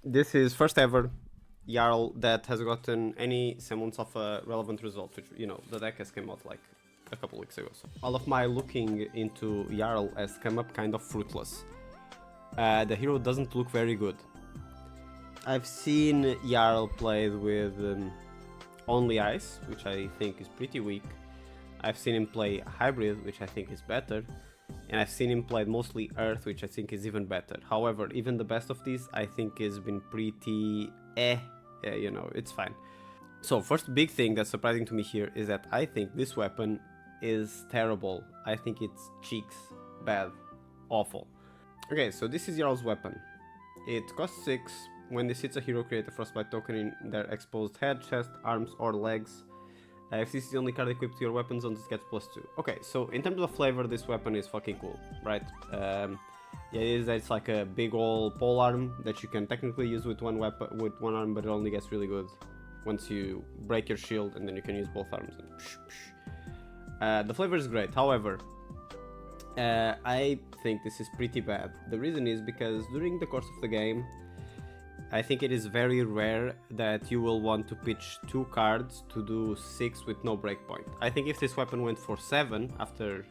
This is first ever Jarl that has gotten any semblance of a relevant result, which, you know, the deck has come out like a couple weeks ago. So all of my looking into Jarl has come up kind of fruitless. The hero doesn't look very good. I've seen Jarl played with only ice, which I think is pretty weak. I've seen him play hybrid, which I think is better. And I've seen him play mostly earth, which I think is even better. However, even the best of these, I think has been pretty you know, it's fine. So first big thing that's surprising to me here is that I think this weapon is terrible. I think it's cheeks, bad, awful. Okay, so this is Jarl's weapon. It costs 6. When this hits a hero, create a frostbite token in their exposed head, chest, arms, or legs. If this is the only card equipped to your weapon zone, this gets +2. Okay, so in terms of flavor, this weapon is fucking cool, right? The idea is that it's like a big old pole arm that you can technically use with one weapon, with one arm, but it only gets really good once you break your shield, and then you can use both arms. And psh, psh. The flavor is great. However, I think this is pretty bad. The reason is because during the course of the game, I think it is very rare that you will want to pitch 2 cards to do 6 with no breakpoint. I think if this weapon went for 7 after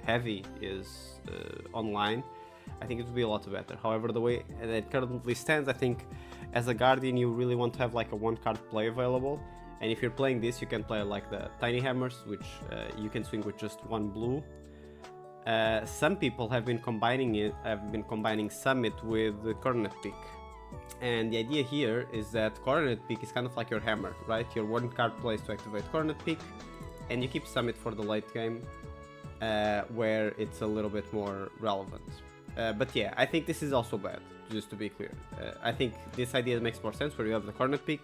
heavy is online, I think it would be a lot better. However, the way that it currently stands, I think as a Guardian you really want to have like a 1-card play available. And if you're playing this, you can play like the Tiny Hammers, which you can swing with just 1 blue. Some people have been combining Summit with the Coronet Peak. And the idea here is that Coronet Peak is kind of like your hammer, right? Your 1-card plays to activate Coronet Peak, and you keep Summit for the late game, where it's a little bit more relevant. But yeah, I think this is also bad, just to be clear. I think this idea makes more sense where you have the Coronet Peak,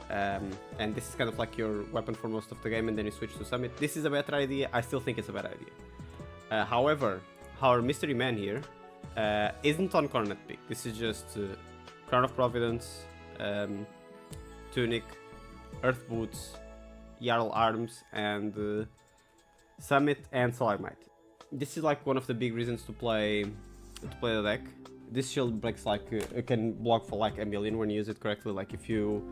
and this is kind of like your weapon for most of the game, and then you switch to Summit. This is a better idea. I still think it's a bad idea. However, our mystery man here isn't on Coronet Peak. This is just Crown of Providence, Tunic, Earth Boots, Jarl Arms, and Summit and Stalagmite. This is like one of the big reasons to play the deck. This shield breaks like it can block for like a million when you use it correctly. Like if you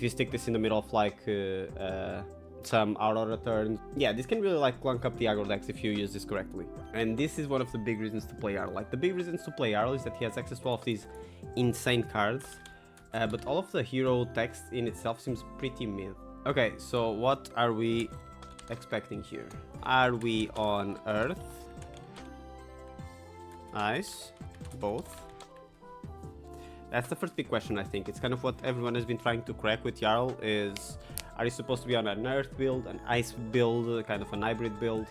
stick this in the middle of like some Aurora turns. Yeah, this can really like clunk up the aggro decks if you use this correctly. And this is one of the big reasons to play Jarl. Like the big reasons to play Jarl is that he has access to all of these insane cards, but all of the hero text in itself seems pretty mid. Okay, so what are we expecting here? Are we on Earth? Ice? Both? That's the first big question, I think. It's kind of what everyone has been trying to crack with Jarl is, are you supposed to be on an Earth build, an Ice build, kind of an hybrid build?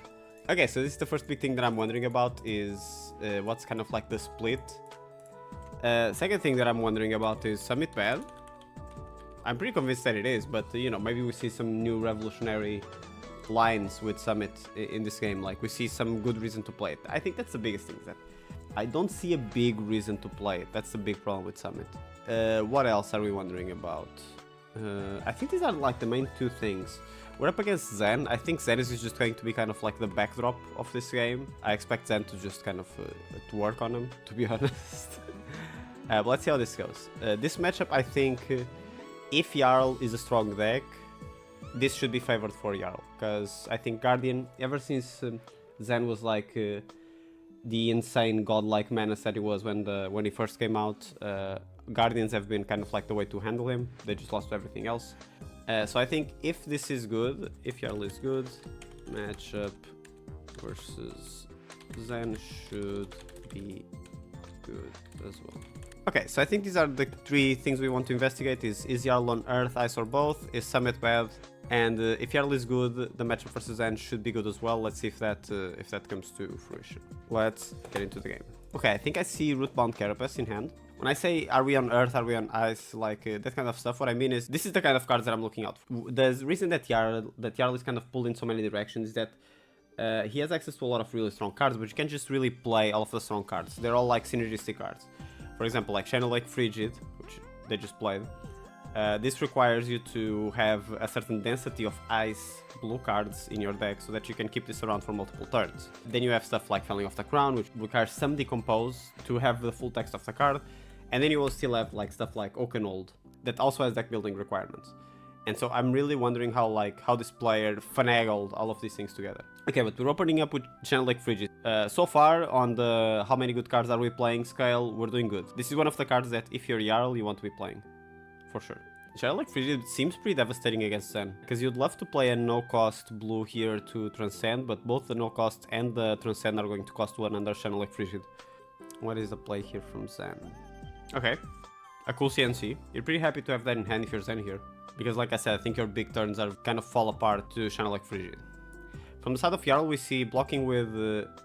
Okay, so this is the first big thing that I'm wondering about is what's kind of like the split. Second thing that I'm wondering about is Summit bad? I'm pretty convinced that it is, but you know, maybe we see some new revolutionary lines with Summit in this game. Like we see some good reason to play it. I think that's the biggest thing, that I don't see a big reason to play it. That's the big problem with Summit. What else are we wondering about? I think these are like the main 2 things. We're up against Zen. I think Zen is just going to be kind of like the backdrop of this game. I expect Zen to just kind of to work on him, to be honest. But let's see how this goes. This matchup, I think, if Jarl is a strong deck, this should be favored for Jarl. Because I think Guardian, ever since Zen was like the insane godlike menace that he was when he first came out, Guardians have been kind of like the way to handle him. They just lost everything else. So I think if this is good, if Jarl is good, matchup versus Zen should be good as well. Okay, so I think these are the 3 things we want to investigate. Is Jarl on Earth, Ice, or both? Is Summit bad? And if Jarl is good, the matchup versus Zen should be good as well. Let's see if that comes to fruition. Let's get into the game. Okay, I think I see Rootbound Carapace in hand. When I say are we on Earth, are we on Ice, like that kind of stuff, what I mean is this is the kind of cards that I'm looking out for. The reason that Jarl is kind of pulled in so many directions is that he has access to a lot of really strong cards, but you can't just really play all of the strong cards. They're all like synergistic cards. For example, like Channel Lake Frigid, which they just played. This requires you to have a certain density of ice blue cards in your deck so that you can keep this around for multiple turns. Then you have stuff like Felling of the Crown, which requires some decompose to have the full text of the card. And then you will still have like stuff like Oaken Old that also has deck building requirements. And so I'm really wondering how this player finagled all of these things together. Okay, but we're opening up with Channel Lake Frigid. So far on the how many good cards are we playing scale, we're doing good. This is one of the cards that if you're Jarl, you want to be playing. For sure. Channel Lake Frigid seems pretty devastating against Zen. Because you'd love to play a no-cost blue here to Transcend, but both the no-cost and the Transcend are going to cost 1 under Channel Lake Frigid. What is the play here from Zen? Okay. A cool CNC. You're pretty happy to have that in hand if you're Zen here. Because like I said, I think your big turns are kind of fall apart to Channel Lake Frigid. From the side of Jarl, we see blocking with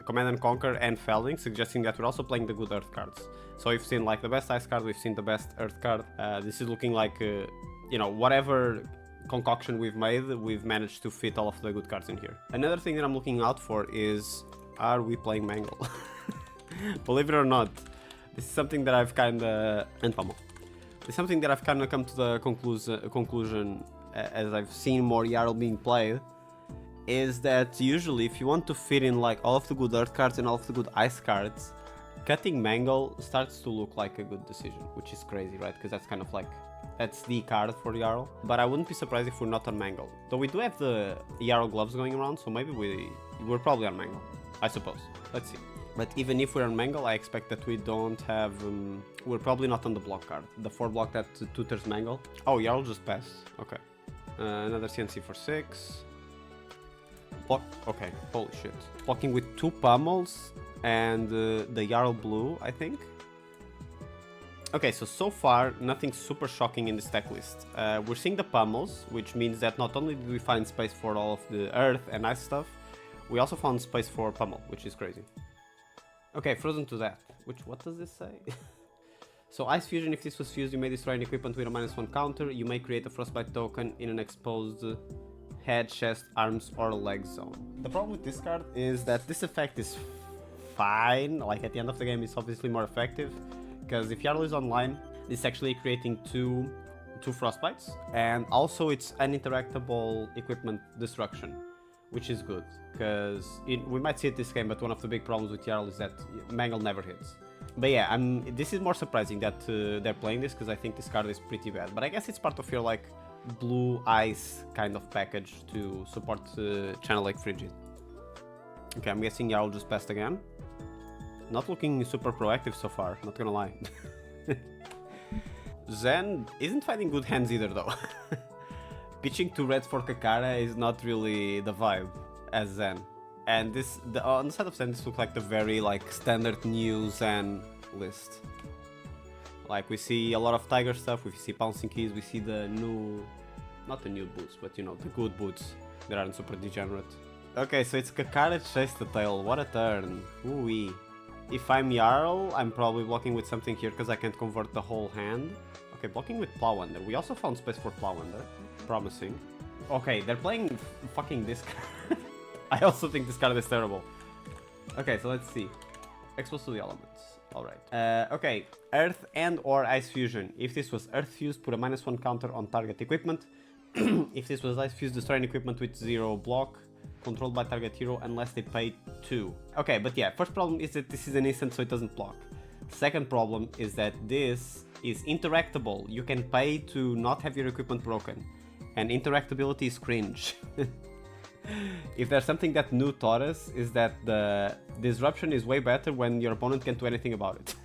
Command and Conquer and Felding, suggesting that we're also playing the good Earth cards. So we've seen like the best Ice card, we've seen the best Earth card. This is looking like, you know, whatever concoction we've made, we've managed to fit all of the good cards in here. Another thing that I'm looking out for is, are we playing Mangle? Believe it or not, this is something that I've kind of... and Pummel. It's something that I've kind of come to the conclusion as I've seen more Jarl being played, is that usually if you want to fit in like all of the good Earth cards and all of the good Ice cards, cutting Mangle starts to look like a good decision, which is crazy, right? Because that's kind of like, that's the card for Jarl. But I wouldn't be surprised if we're not on Mangle. Though we do have the Jarl gloves going around, so maybe we're probably on Mangle, I suppose. Let's see. But even if we're on Mangle, I expect that we don't have... we're probably not on the block card. The 4 block that tutors Mangle. Oh, Jarl just passed. Okay. Another CNC for 6. Block. Okay, holy shit. Blocking with 2 pummels and the Jarl blue, I think. Okay, so far, nothing super shocking in this deck list. We're seeing the pummels, which means that not only did we find space for all of the Earth and Ice stuff, we also found space for pummel, which is crazy. Okay, frozen to death. What does this say? So Ice Fusion, if this was fused, you may destroy an equipment with a -1 counter. You may create a Frostbite token in an exposed head, chest, arms, or leg zone. The problem with this card is that this effect is fine. Like at the end of the game, it's obviously more effective. Because if Jarl is online, it's actually creating two Frostbites. And also it's uninteractable equipment destruction, which is good. Because we might see it this game, but one of the big problems with Jarl is that Mangle never hits. But yeah, this is more surprising that they're playing this, because I think this card is pretty bad. But I guess it's part of your like blue ice kind of package to support Channel Lake Frigid. Okay, I'm guessing Jarl just passed again. Not looking super proactive so far, not gonna lie. Zen isn't finding good hands either though. Pitching 2 reds for Kakara is not really the vibe as Zen. And on the side of Zen, this looks like the very like standard new Zen list. Like we see a lot of Tiger stuff, we see Pouncing Keys, we see the new, not the new boots, but you know, the good boots that aren't super degenerate. Okay, so it's Kakara Chase the Tail, what a turn, ooh-wee. If I'm Jarl, I'm probably blocking with something here because I can't convert the whole hand. Okay, blocking with Plow Under. We also found space for Plow Under. Promising. Okay, they're playing fucking this card. I also think this card is terrible. Okay, so let's see. Exposed to the elements. Alright. Okay, Earth and or Ice Fusion. If this was Earth Fused, put a -1 counter on target equipment. If this was Ice Fused, destroy an equipment with 0 block. Controlled by target hero unless they pay 2. Okay, but yeah, first problem is that this is an instant, so it doesn't block. Second problem is that this is interactable. You can pay to not have your equipment broken. And interactability is cringe. If there's something that New taught us, is that the disruption is way better when your opponent can't do anything about it.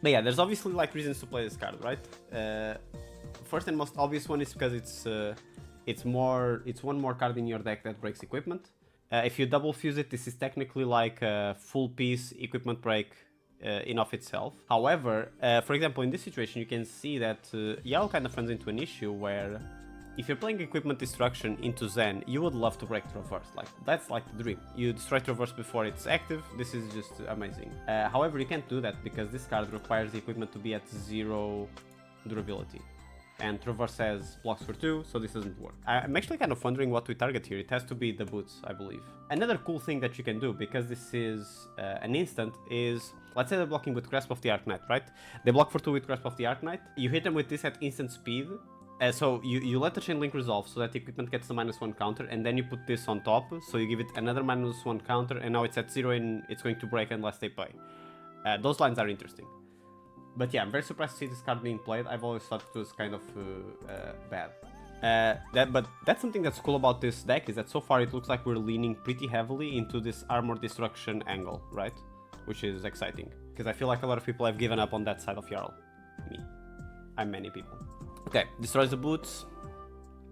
But yeah, there's obviously like reasons to play this card, right? First and most obvious one is because it's one more card in your deck that breaks equipment. If you double fuse it, this is technically like a full piece equipment break in of itself. However, for example, in this situation, you can see that Jarl kind of runs into an issue where if you're playing equipment destruction into Zen, you would love to break Traverse. Like, that's like the dream. You destroy Traverse before it's active. This is just amazing. However, you can't do that because this card requires the equipment to be at 0 durability. And Traverse has blocks for 2, so this doesn't work. I'm actually kind of wondering what we target here. It has to be the boots, I believe. Another cool thing that you can do, because this is an instant, is... Let's say they're blocking with Grasp of the Arknight, right? They block for 2 with Grasp of the Arknight. You hit them with this at instant speed. So you let the Chain Link resolve so that the equipment gets the -1 counter, and then you put this on top, so you give it another -1 counter, and now it's at 0 and it's going to break unless they pay. Those lines are interesting. But yeah, I'm very surprised to see this card being played. I've always thought it was kind of bad. But that's something that's cool about this deck, is that so far it looks like we're leaning pretty heavily into this armor destruction angle, right? Which is exciting, because I feel like a lot of people have given up on that side of Jarl. Me. I'm many people. Okay, destroys the boots.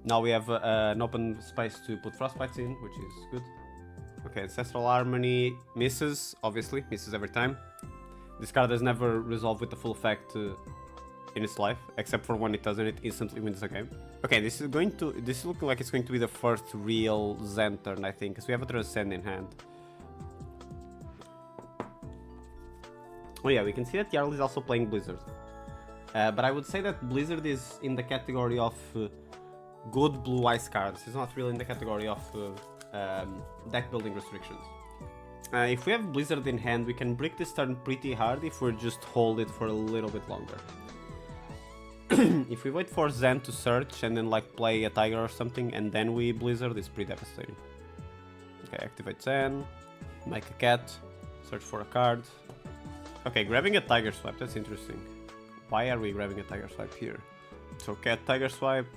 Now we have an open space to put frostbites in, which is good. Okay, Ancestral Harmony misses, obviously, misses every time. This card has never resolved with the full effect in its life, except for when it does, and it instantly wins the game. Okay, this is looking like it's going to be the first real Zen turn, I think, because we have a Transcend in hand. Oh yeah, we can see that Jarl is also playing Blizzard. But I would say that Blizzard is in the category of good blue ice cards. It's not really in the category of deck building restrictions. If we have Blizzard in hand, we can break this turn pretty hard if we just hold it for a little bit longer. If we wait for Zen to search and then like play a Tiger or something and then we Blizzard, it's pretty devastating. Okay, activate Zen, make a cat, search for a card. Okay, grabbing a Tiger Swipe, that's interesting. Why are we grabbing a Tiger Swipe here? So cat, Tiger Swipe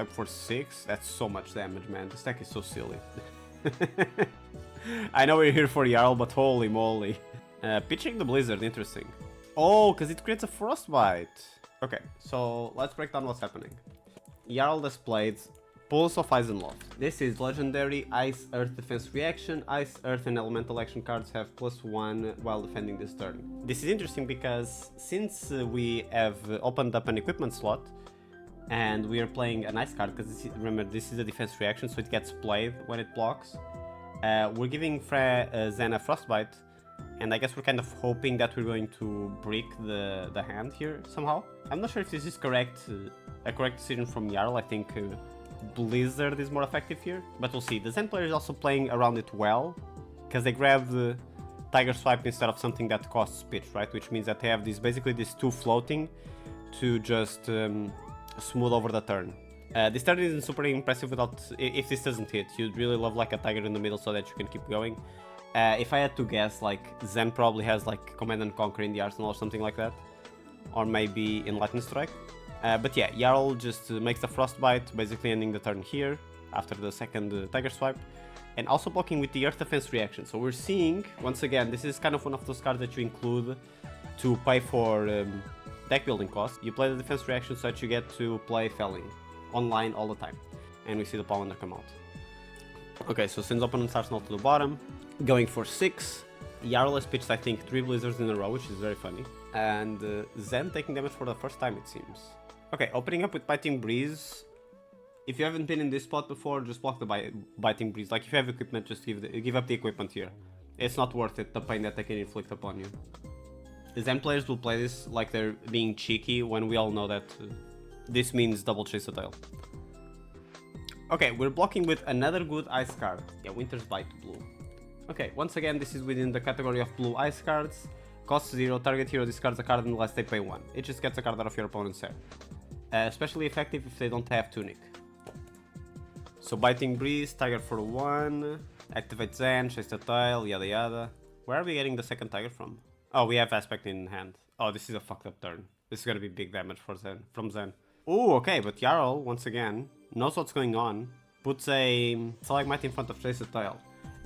for 6, that's so much damage, man. This deck is so silly. I know we're here for Jarl, but holy moly. Pitching the Blizzard, interesting. Oh, because it creates a Frostbite. Okay, so let's break down what's happening. Jarl displayed Pulse of Eisenloft. This is legendary Ice Earth defense reaction. Ice, Earth and Elemental action cards have +1 while defending this turn. This is interesting because since we have opened up an equipment slot and we are playing an ice card, because remember this is a defense reaction, so it gets played when it blocks. We're giving Zen a Frostbite, and I guess we're kind of hoping that we're going to break the hand here somehow. I'm not sure if this is correct, a correct decision from Jarl. I think Blizzard is more effective here, but we'll see. The Zen player is also playing around it well, because they grab the Tiger Swipe instead of something that costs pitch, right? Which means that they have basically these two floating to just smooth over the turn. This turn isn't super impressive if this doesn't hit. You'd really love like a Tiger in the middle so that you can keep going. If I had to guess, like Zen probably has like Command and Conquer in the arsenal or something like that, or maybe Enlightened Strike. But yeah, Jarl just makes the Frostbite, basically ending the turn here after the second Tiger Swipe, and also blocking with the Earth Defense reaction. So we're seeing, once again, this is kind of one of those cards that you include to pay for deck building costs. You play the defense reaction so that you get to play Felling online all the time, and we see the Pollender come out. Okay, so sends opponent's arsenal to the bottom, going for 6. Jarl has pitched, I think, 3 Blizzards in a row, which is very funny, and Zen taking damage for the first time, it seems. Okay, opening up with Biting Breeze. If you haven't been in this spot before, just block the Biting Breeze. Like, if you have equipment, just give up the equipment here. It's not worth it, the pain that they can inflict upon you. The Zen players will play this like they're being cheeky, when we all know that this means double Chase the Tail. Okay, we're blocking with another good ice card. Yeah, Winter's Bite blue. Okay, once again, this is within the category of blue ice cards. Cost 0, target hero discards a card unless they pay 1. It just gets a card out of your opponent's hand. Especially effective if they don't have Tunic. So Biting Breeze, Tiger for 1, activate Zen, Chase the Tail, yada yada. Where are we getting the second Tiger from? Oh, we have Aspect in hand. Oh, this is a fucked up turn. This is gonna be big damage from Zen. Oh, okay, but Jarl, once again, knows what's going on, puts a Stalagmite in front of Chase the Tail.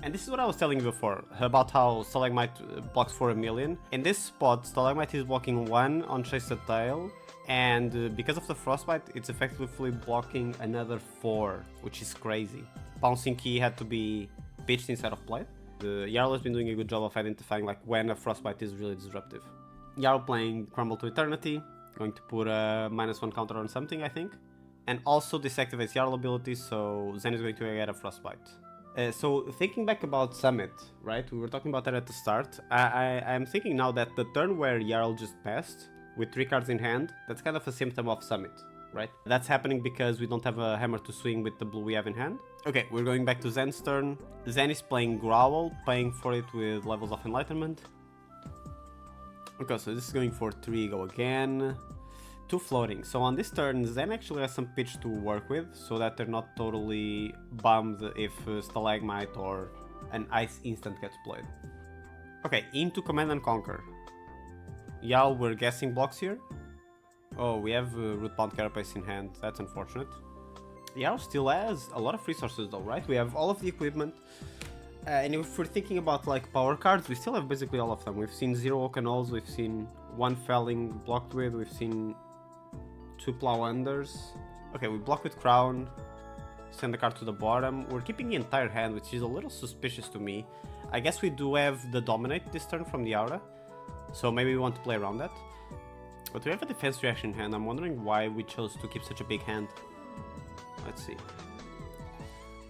And this is what I was telling you before, about how Stalagmite blocks for 1,000,000. In this spot, Stalagmite is blocking 1 on Chase the Tail, and because of the Frostbite, it's effectively blocking another 4, which is crazy. Bouncing Key had to be pitched instead of played. The Jarl has been doing a good job of identifying like when a Frostbite is really disruptive. Jarl playing Crumble to Eternity, going to put a -1 counter on something, I think. And also disactivates Jarl abilities, so Zen is going to get a Frostbite. So thinking back about Summit, right? We were talking about that at the start. I'm thinking now that the turn where Jarl just passed, with 3 cards in hand, that's kind of a symptom of Summit, right? That's happening because we don't have a hammer to swing with the blue we have in hand. Okay, we're going back to Zen's turn. Zen is playing Growl, paying for it with Levels of Enlightenment. Okay, so this is going for 3, go again. 2 floating. So on this turn, Zen actually has some pitch to work with, so that they're not totally bummed if Stalagmite or an Ice instant gets played. Okay, into Command and Conquer. Jarl, we're guessing blocks here. Oh, we have Rootbound Carapace in hand. That's unfortunate. Jarl still has a lot of resources though, right? We have all of the equipment. And if we're thinking about like power cards, we still have basically all of them. We've seen 0 Oakenolls, we've seen 1 Felling blocked with, we've seen 2 Plow Unders. Okay, we block with Crown, send the card to the bottom. We're keeping the entire hand, which is a little suspicious to me. I guess we do have the Dominate this turn from the Aura, so maybe we want to play around that. But we have a defense reaction hand. I'm wondering why we chose to keep such a big hand. Let's see.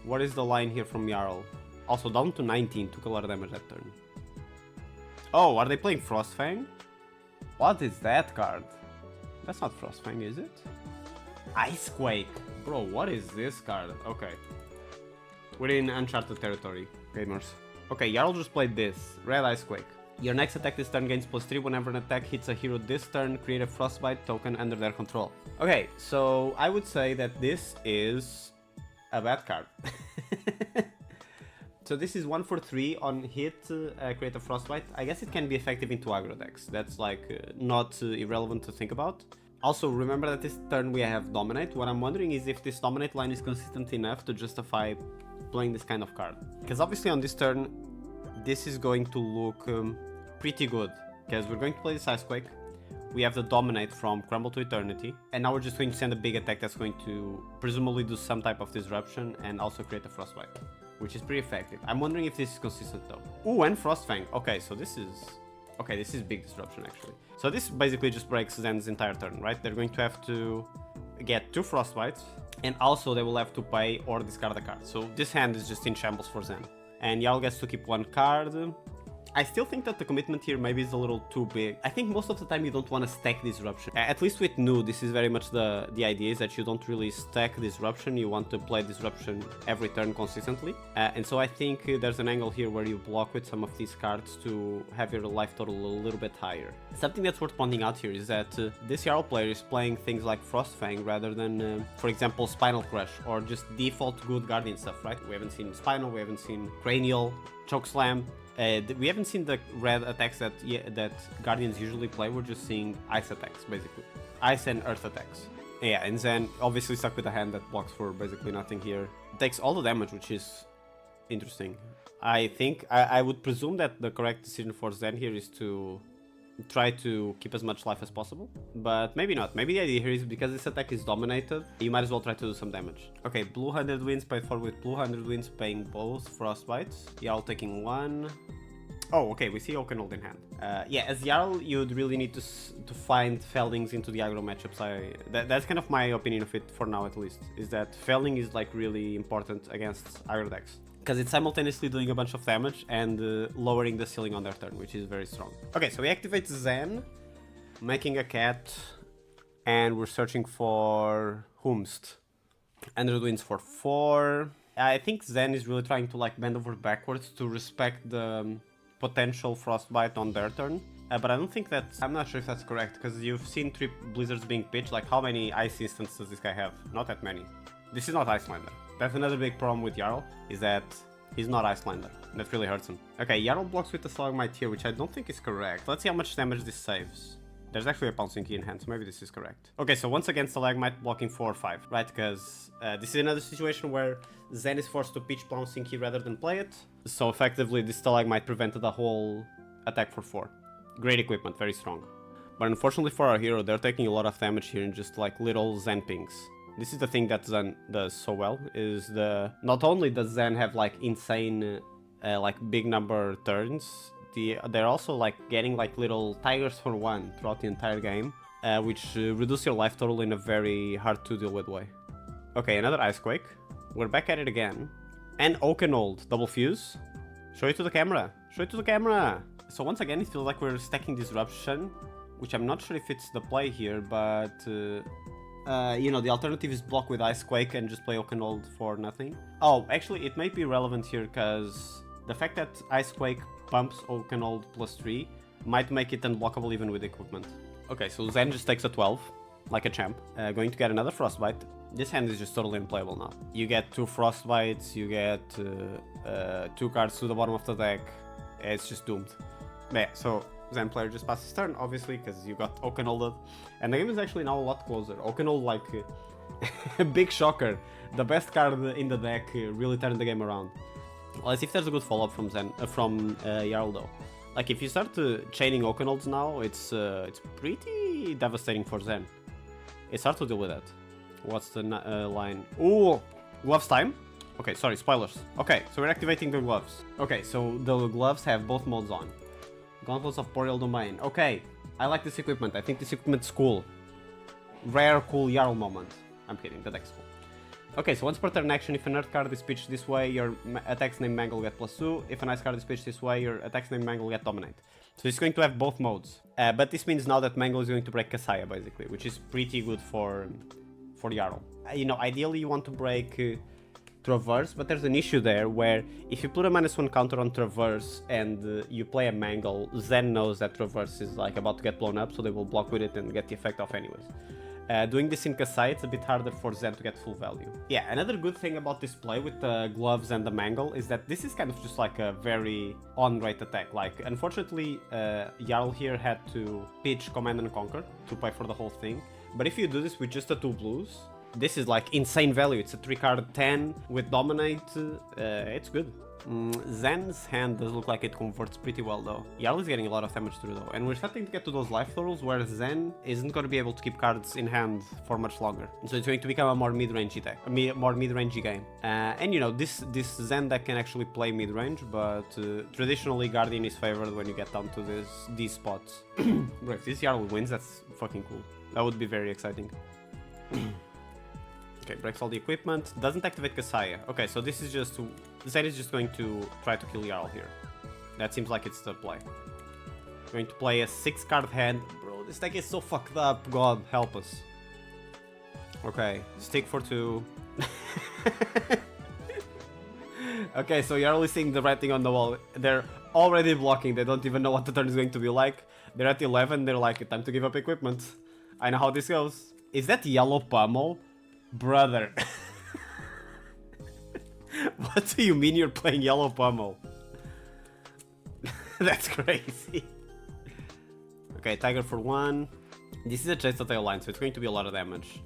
What is the line here from Jarl? Also down to 19, took a lot of damage that turn. Oh, are they playing Frostfang? What is that card? That's not Frostfang, is it? Icequake! Bro, what is this card? Okay. We're in uncharted territory, gamers. Okay, Jarl just played this. Red Icequake. Your next attack this turn gains +3 whenever an attack hits a hero this turn. Create a Frostbite token under their control. Okay, so I would say that this is a bad card. So this is 1 for 3 on hit, create a Frostbite. I guess it can be effective into aggro decks. That's like not irrelevant to think about. Also, remember that this turn we have Dominate. What I'm wondering is if this Dominate line is consistent enough to justify playing this kind of card. Because obviously on this turn, this is going to look pretty good. Because we're going to play this Icequake. We have the Dominate from Crumble to Eternity. And now we're just going to send a big attack that's going to presumably do some type of disruption and also create a Frostbite, which is pretty effective. I'm wondering if this is consistent though. Ooh, and Frostfang. Okay, so this is... Okay, this is big disruption actually. So this basically just breaks Zen's entire turn, right? They're going to have to get 2 Frostbites, and also they will have to pay or discard a card. So this hand is just in shambles for Zen. And Jarl gets to keep 1 card. I still think that the commitment here maybe is a little too big. I think most of the time you don't want to stack Disruption. At least with Nu, this is very much the idea is that you don't really stack Disruption. You want to play Disruption every turn consistently. And so I think there's an angle here where you block with some of these cards to have your life total a little bit higher. Something that's worth pointing out here is that this Jarl player is playing things like Frostfang rather than, for example, Spinal Crush or just default good Guardian stuff, right? We haven't seen Spinal, we haven't seen Cranial, Chokeslam. We haven't seen the red attacks that Guardians usually play. We're just seeing ice attacks, basically. Ice and earth attacks. Yeah, and Zen obviously stuck with a hand that blocks for basically nothing here. Takes all the damage, which is interesting. I think, I would presume that the correct decision for Zen here is to try to keep as much life as possible, but maybe not. Maybe the idea here is because this attack is dominated, you might as well try to do some damage. Okay, blue 100 wins paid for with blue 100 wins, paying both Frostbites. Jarl taking 1. Oh, okay, we see Oakenold in hand. Yeah, as Jarl, you'd really need to find Fellings into the aggro matchups. That's kind of my opinion of it for now, at least, is that Felling is like really important against aggro decks, because it's simultaneously doing a bunch of damage and lowering the ceiling on their turn, which is very strong. Okay, so we activate Zen, making a cat, and we're searching for Humst. 100 wins for 4. I think Zen is really trying to like bend over backwards to respect the potential Frostbite on their turn. But I don't think that's... I'm not sure if that's correct, because you've seen 3 Blizzards being pitched. Like, how many Ice instances does this guy have? Not that many. This is not Icelander. That's another big problem with Jarl, is that he's not Icelander. That really hurts him. Okay, Jarl blocks with the Stalagmite here, which I don't think is correct. Let's see how much damage this saves. There's actually a Pouncing Key in hand, so maybe this is correct. Okay, so once again, Stalagmite blocking 4 or 5, right? Because this is another situation where Zen is forced to pitch Pouncing Key rather than play it. So effectively, this Stalagmite prevented a whole attack for 4. Great equipment, very strong. But unfortunately for our hero, they're taking a lot of damage here in just like little Zen pings. This is the thing that Zen does so well, is not only does Zen have like insane, like big number turns, they're also like getting like little tigers for 1 throughout the entire game, which reduce your life total in a very hard to deal with way. Okay, another Icequake. We're back at it again. And Oakenold, double fuse. Show it to the camera. Show it to the camera. So once again, it feels like we're stacking Disruption, which I'm not sure if it's the play here, but you know, the alternative is block with Icequake and just play Oakenold for nothing. Oh, actually, it might be relevant here because the fact that Icequake pumps Oakenold +3 might make it unblockable even with equipment. Okay, so Zen just takes a 12, like a champ. Going to get another Frostbite. This hand is just totally unplayable now. You get 2 Frostbites, you get 2 cards to the bottom of the deck. It's just doomed. Yeah, so Zen player just passes turn, obviously, because you got Oakenalded. And the game is actually now a lot closer. Oakenald, like, big shocker. The best card in the deck really turned the game around. Let's see if there's a good follow-up from Jarl, though. Like, if you start chaining Oakenolds now, it's pretty devastating for Zen. It's hard to deal with that. What's the line? Ooh! Gloves time? Okay, sorry, spoilers. Okay, so we're activating the gloves. Okay, so the gloves have both modes on. Gauntlets of Boreal Domain. Okay, I like this equipment. I think this equipment's cool. Rare, cool Jarl moment. I'm kidding, the deck's cool. Okay, so once per turn action, if an Earth card is pitched this way, your attack's name Mangle get +2. If an Ice card is pitched this way, your attack's name Mangle get Dominate. So it's going to have both modes. But this means now that Mangle is going to break Kasaya, basically, which is pretty good for Jarl. You know, ideally you want to break Traverse, but there's an issue there where if you put a -1 counter on Traverse and you play a Mangle, Zen knows that Traverse is like about to get blown up, so they will block with it and get the effect off anyways. Doing this in Kasai, it's a bit harder for Zen to get full value. Yeah, another good thing about this play with the gloves and the Mangle is that this is kind of just like a very on-rate attack. Like, unfortunately, Jarl here had to pitch Command and Conquer to pay for the whole thing. But if you do this with just the 2 blues, this is like insane value. It's a 3-card 10 with Dominate. It's good. Zen's hand does look like it converts pretty well though. Jarl is getting a lot of damage through though, and we're starting to get to those life totals where Zen isn't going to be able to keep cards in hand for much longer. So it's going to become a more mid-rangey deck, a more mid-rangey game. And you know, this Zen deck can actually play mid-range, but traditionally Guardian is favored when you get down to these spots. Bro, if this Jarl wins, that's fucking cool. That would be very exciting. Okay, breaks all the equipment. Doesn't activate Kasaya. Okay, so this is just... Zen is just going to try to kill Jarl here. That seems like it's the play. Going to play a 6-card hand. Bro, this deck is so fucked up. God, help us. Okay, stick for 2. Okay, so Jarl is seeing the writing on the wall. They're already blocking. They don't even know what the turn is going to be like. They're at 11. They're like, time to give up equipment. I know how this goes. Is that yellow pummel? Brother. What do you mean you're playing yellow pummel? That's crazy. Okay, Tiger for 1. This is a chase tail line, so it's going to be a lot of damage.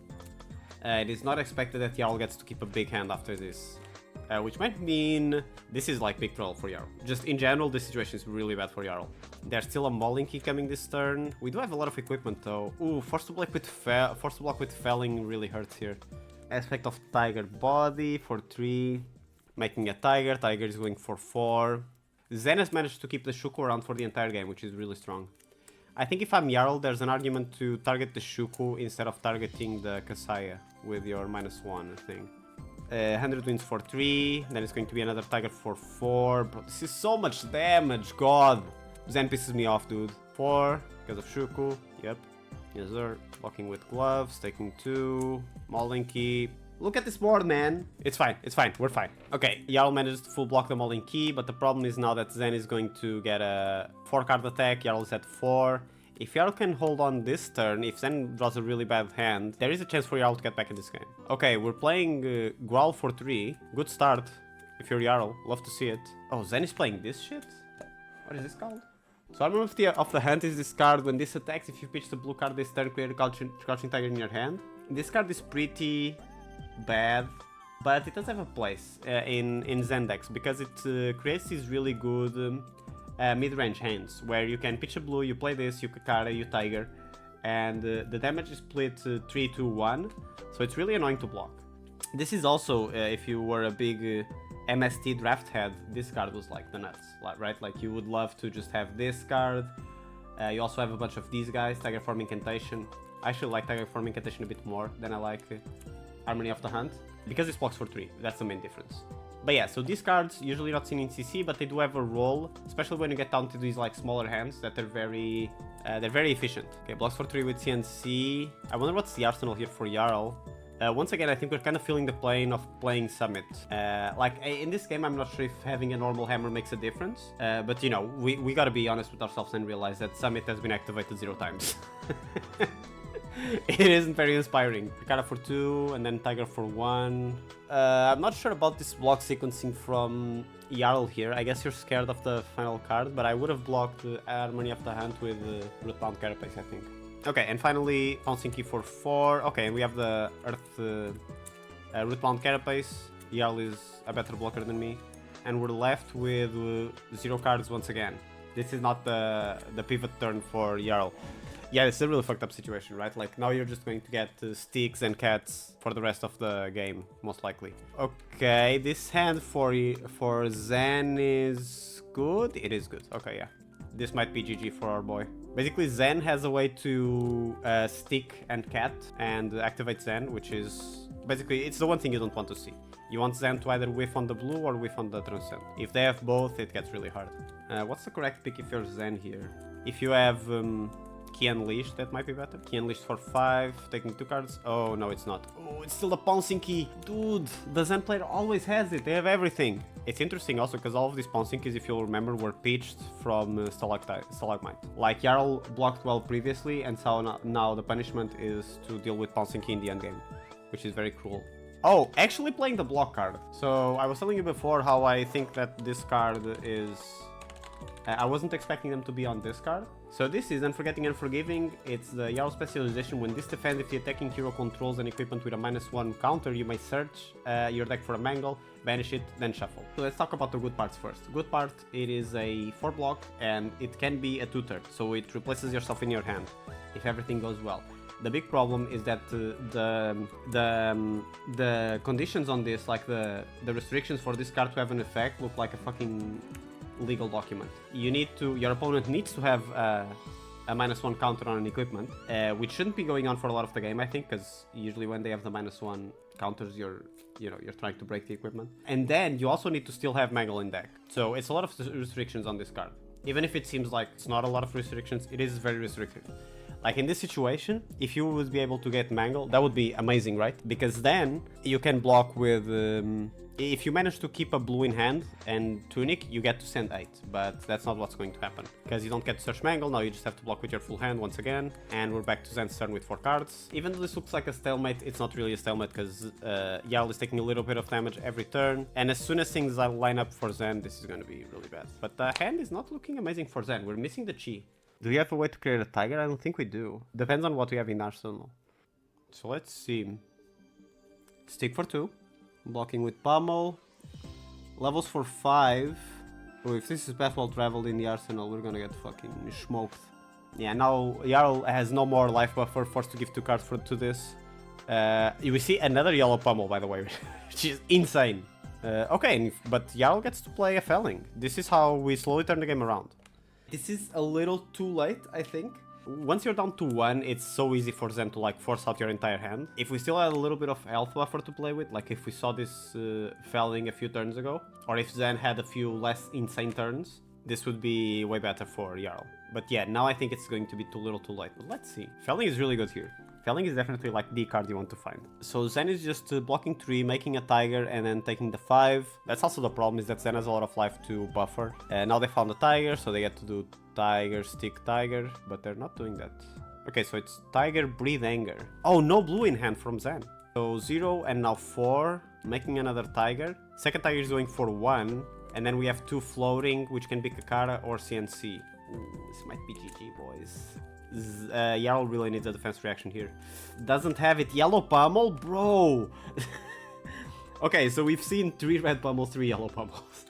It is not expected that Jarl gets to keep a big hand after this. Which might mean this is like big trouble for Jarl. Just in general, this situation is really bad for Jarl. There's still a Mauling Key coming this turn. We do have a lot of equipment though. Ooh, force to block with Felling really hurts here. Aspect of Tiger Body for 3. Making a Tiger. Tiger is going for 4. Zen has managed to keep the Shuko around for the entire game, which is really strong. I think if I'm Jarl, there's an argument to target the Shuko instead of targeting the Kasaya with your -1 thing. 100 wins for 3, then it's going to be another Tiger for 4. Bro, this is so much damage, god! Zen pisses me off, dude. 4, because of Shuko, yep. Yes, sir. Blocking with gloves, taking 2, Mauling Key. Look at this board, man! It's fine, we're fine. Okay, Jarl managed to full block the Mauling Key, but the problem is now that Zen is going to get a 4-card attack, Jarl is at 4. If Jarl can hold on this turn, if Zen draws a really bad hand, there is a chance for Jarl to get back in this game. Okay, we're playing Growl for 3. Good start, if you're Jarl. Love to see it. Oh, Zen is playing this shit? What is this called? So Armor of the Hunt is this card. When this attacks, if you pitch the blue card this turn, create a Crouching Tiger in your hand. This card is pretty bad, but it does have a place in Zen decks, because it creates these really good mid-range hands, where you can pitch a blue, you play this, you Kakara, you Tiger, and the damage is split 3-2-1, so it's really annoying to block. This is also, if you were a big MST draft head, this card was like the nuts, right? Like you would love to just have this card. You also have a bunch of these guys, Tiger Form Incantation. I actually like Tiger Form Incantation a bit more than I like Harmony of the Hunt, because this blocks for 3, that's the main difference. But yeah, so these cards usually not seen in CC, but they do have a role, especially when you get down to these like smaller hands that they're very efficient. Okay, blocks for 3 with CNC. I wonder what's the arsenal here for Jarl. Once again, I think we're kind of feeling the plane of playing Summit. Like in this game, I'm not sure if having a normal hammer makes a difference, but you know, we gotta be honest with ourselves and realize that Summit has been activated 0 times. It isn't very inspiring. Takara for 2, and then Tiger for 1. I'm not sure about this block sequencing from Jarl here. I guess you're scared of the final card, but I would have blocked Harmony of the Hunt with Rootbound Carapace, I think. Okay, and finally, Fabtcg for 4. Okay, and we have the Earth Rootbound Carapace. Jarl is a better blocker than me. And we're left with 0 cards once again. This is not the pivot turn for Jarl. Yeah, it's a really fucked up situation, right? Like, now you're just going to get sticks and cats for the rest of the game, most likely. Okay, this hand for Zen is good. It is good. Okay, yeah. This might be GG for our boy. Basically, Zen has a way to stick and cat and activate Zen, which is... Basically, it's the one thing you don't want to see. You want Zen to either whiff on the blue or whiff on the Transcend. If they have both, it gets really hard. What's the correct pick if you're Zen here? If you have... Key Unleashed, that might be better. Key Unleashed for 5, taking 2 cards. Oh, no, it's not. Oh, it's still the pouncing key. Dude, the Zen player always has it. They have everything. It's interesting also because all of these pouncing keys, if you'll remember, were pitched from Stalagmite. Like, Jarl blocked well previously, and so now the punishment is to deal with pouncing key in the endgame, which is very cruel. Oh, actually playing the block card. So, I was telling you before how I think that this card is... I wasn't expecting them to be on this card. So this is Unforgetting Unforgiving. It's the Jarl specialization. When this defends, if the attacking hero controls an equipment with a -1 counter, you may search your deck for a mangle, banish it, then shuffle. So let's talk about the good parts first. Good part, it is a 4 block and it can be a 2-turn. So it replaces yourself in your hand if everything goes well. The big problem is that the conditions on this, like the restrictions for this card to have an effect, look like a fucking legal document. Your opponent needs to have a -1 counter on an equipment, which shouldn't be going on for a lot of the game, I think, because usually when they have the -1 counters, you're trying to break the equipment. And then you also need to still have Mangle in deck. So it's a lot of restrictions on this card. Even if it seems like it's not a lot of restrictions, it is very restrictive. Like in this situation, if you would be able to get Mangle, that would be amazing, right? Because then you can block with... if you manage to keep a blue in hand and Tunic, you get to send 8. But that's not what's going to happen. Because you don't get to search Mangle, now you just have to block with your full hand once again. And we're back to Zen's turn with 4 cards. Even though this looks like a stalemate, it's not really a stalemate because Jarl is taking a little bit of damage every turn. And as soon as things line up for Zen, this is going to be really bad. But the hand is not looking amazing for Zen. We're missing the Chi. Do we have a way to create a Tiger? I don't think we do. Depends on what we have in Arsenal. So let's see. Stick for 2. Blocking with Pummel. Levels for 5. Oh, if this is path well traveled in the Arsenal, we're gonna get fucking smoked. Yeah, now Jarl has no more life buffer, forced to give 2 cards to this. We see another yellow Pummel, by the way, which is insane. Okay, but Jarl gets to play a Felling. This is how we slowly turn the game around. This is a little too late, I think. Once you're down to 1, it's so easy for Zen to like force out your entire hand. If we still had a little bit of health buffer to play with, like if we saw this Felling a few turns ago, or if Zen had a few less insane turns, this would be way better for Jarl. But yeah, now I think it's going to be too little too late. But let's see. Felling is really good here. Felling is definitely like the card you want to find. So Zen is just blocking 3, making a Tiger, and then taking the 5. That's also the problem, is that Zen has a lot of life to buffer. Now they found a Tiger, so they get to do Tiger, Stick, Tiger, but they're not doing that. Okay, so it's Tiger, Breathe, Anger. Oh, no blue in hand from Zen. So 0 and now 4, making another Tiger. Second Tiger is going for 1, and then we have 2 floating, which can be Kakara or CNC. Ooh, this might be GG, boys. Jarl really needs a defense reaction here. Doesn't have it. Yellow Pummel? Bro! Okay, so we've seen 3 red pummels, 3 yellow pummels.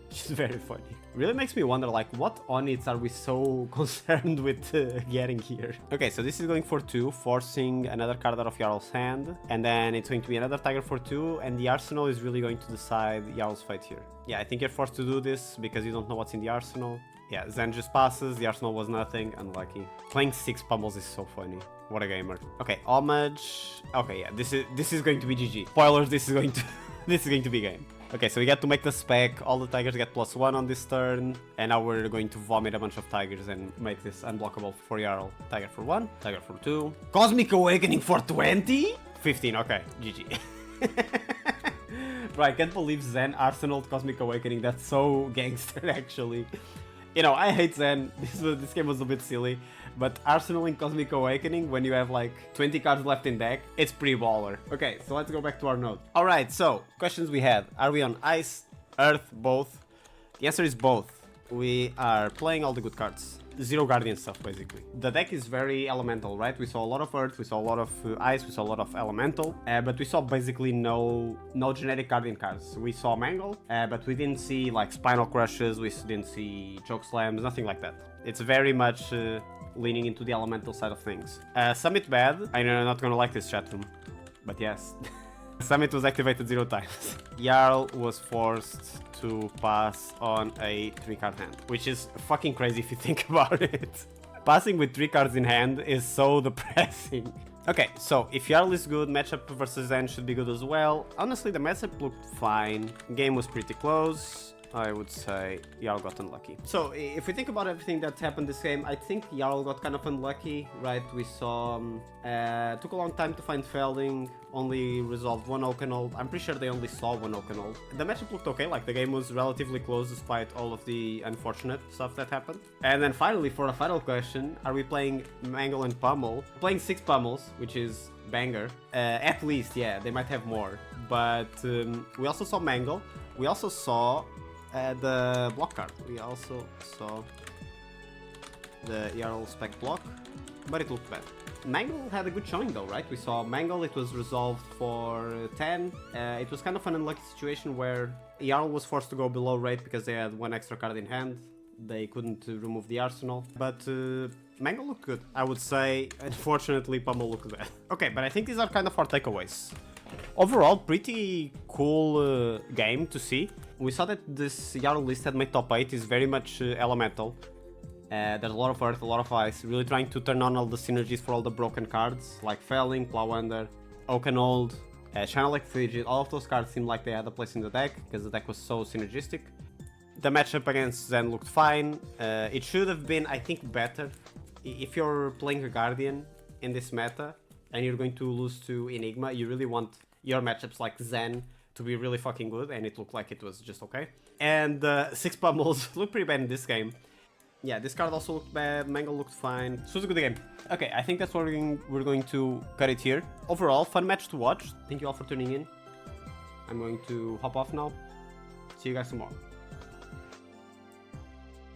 Which is very funny. Really makes me wonder, like, what on-its are we so concerned with getting here? Okay, so this is going for 2, forcing another card out of Jarl's hand. And then it's going to be another Tiger for 2, and the Arsenal is really going to decide Jarl's fate here. Yeah, I think you're forced to do this because you don't know what's in the Arsenal. Yeah, Zen just passes, the Arsenal was nothing, unlucky. Playing 6 pummels is so funny. What a gamer. Okay, Homage. Okay, yeah, this is going to be GG. Spoilers, this is going to be game. Okay, so we get to make the spec, all the Tigers get +1 on this turn, and now we're going to vomit a bunch of Tigers and make this unblockable for Jarl. Tiger for 1, Tiger for 2. Cosmic Awakening for 20? 15, okay, GG. Bro, I can't believe Zen Arsenal Cosmic Awakening, that's so gangster actually. You know, I hate Zen, this game was a bit silly, But Arsenal in Cosmic Awakening, when you have like 20 cards left in deck, it's pretty baller. Okay, so let's go back to our note. Alright, so questions we had. Are we on Ice, Earth, both? The answer is both. We are playing all the good cards. Zero Guardian stuff, basically. The deck is very elemental, right? We saw a lot of Earth, we saw a lot of Ice, we saw a lot of Elemental, but we saw basically no generic Guardian cards. We saw Mangle, but we didn't see like Spinal Crushes, we didn't see Choke Slams, nothing like that. It's very much leaning into the Elemental side of things. Summit bad. I know I'm not gonna like this chat room, but yes. Summit was activated 0 times. Jarl was forced to pass on a 3-card hand, which is fucking crazy if you think about it. Passing with 3 cards in hand is so depressing. Okay, so if Jarl is good, matchup versus Zen should be good as well. Honestly, the matchup looked fine. Game was pretty close. I would say Jarl got unlucky. So if we think about everything that happened this game, I think Jarl got kind of unlucky, right? We saw took a long time to find Felding, only resolved 1 Oakenhold. I'm pretty sure they only saw 1 Oakenhold. The matchup looked okay, like the game was relatively close despite all of the unfortunate stuff that happened. And then finally, for a final question, are we playing Mangle and Pummel? Playing 6 Pummels, which is banger. At least, yeah, they might have more. But we also saw Mangle. We also saw the block card. We also saw the Jarl spec block, but it looked bad. Mangle had a good showing though, right? We saw Mangle, it was resolved for 10. It was kind of an unlucky situation where Jarl was forced to go below rate because they had 1 extra card in hand. They couldn't remove the arsenal, but Mangle looked good. I would say, unfortunately, Pummel looked bad. Okay, but I think these are kind of our takeaways. Overall, pretty cool game to see. We saw that this Jarl list had made top 8 is very much elemental. There's a lot of Earth, a lot of Ice, really trying to turn on all the synergies for all the broken cards, like Felling, Plow Under, Oakenhold, Channel Fidget. All of those cards seemed like they had a place in the deck, because the deck was so synergistic. The matchup against Zen looked fine. It should have been, I think, better. If you're playing a Guardian in this meta, and you're going to lose to Enigma, you really want your matchups like Zen to be really fucking good, and it looked like it was just okay. And 6 Pummels looked pretty bad in this game. Yeah, this card also looked bad, Mangle looked fine. This was a good game. Okay, I think that's where we're going to cut it here. Overall, fun match to watch. Thank you all for tuning in. I'm going to hop off now. See you guys tomorrow.